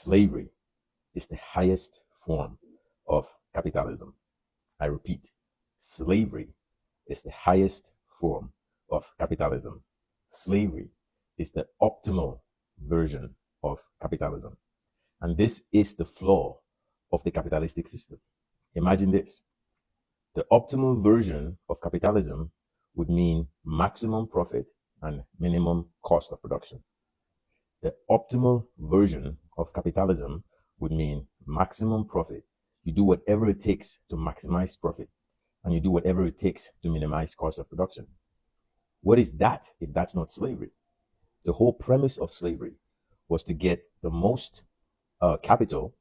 Slavery is the highest form of capitalism. I repeat, slavery is the highest form of capitalism. Slavery is the optimal version of capitalism. And this is the flaw of the capitalistic system. Imagine this. The optimal version of capitalism would mean maximum profit and minimum cost of production. The optimal version of capitalism would mean maximum profit. You do whatever it takes to maximize profit, and you do whatever it takes to minimize cost of production. What is that if that's not slavery? The whole premise of slavery was to get the most capital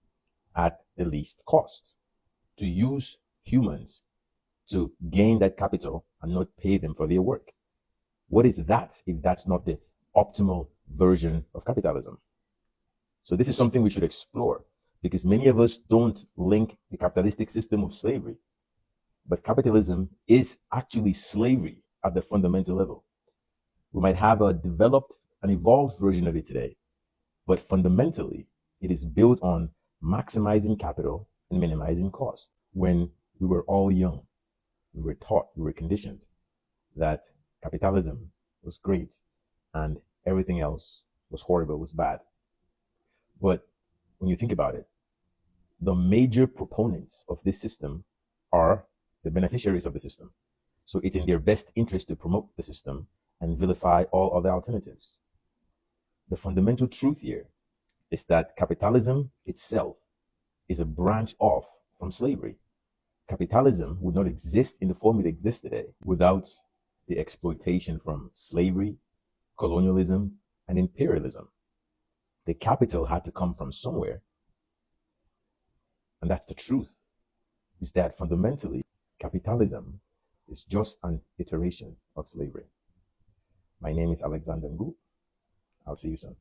at the least cost, to use humans to gain that capital and not pay them for their work. What is that if that's not the optimal version of capitalism? So this is something we should explore, because many of us don't link the capitalistic system of slavery. But capitalism is actually slavery at the fundamental level. We might have a developed and evolved version of it today, but fundamentally, it is built on maximizing capital and minimizing cost. When we were all young, we were taught, we were conditioned that capitalism was great and everything else was horrible, was bad. But when you think about it, the major proponents of this system are the beneficiaries of the system. So it's in their best interest to promote the system and vilify all other alternatives. The fundamental truth here is that capitalism itself is a branch off from slavery. Capitalism would not exist in the form it exists today without the exploitation from slavery, colonialism, and imperialism. The capital had to come from somewhere. And that's the truth, is that fundamentally, capitalism is just an iteration of slavery. My name is Alexander Ngu. I'll see you soon.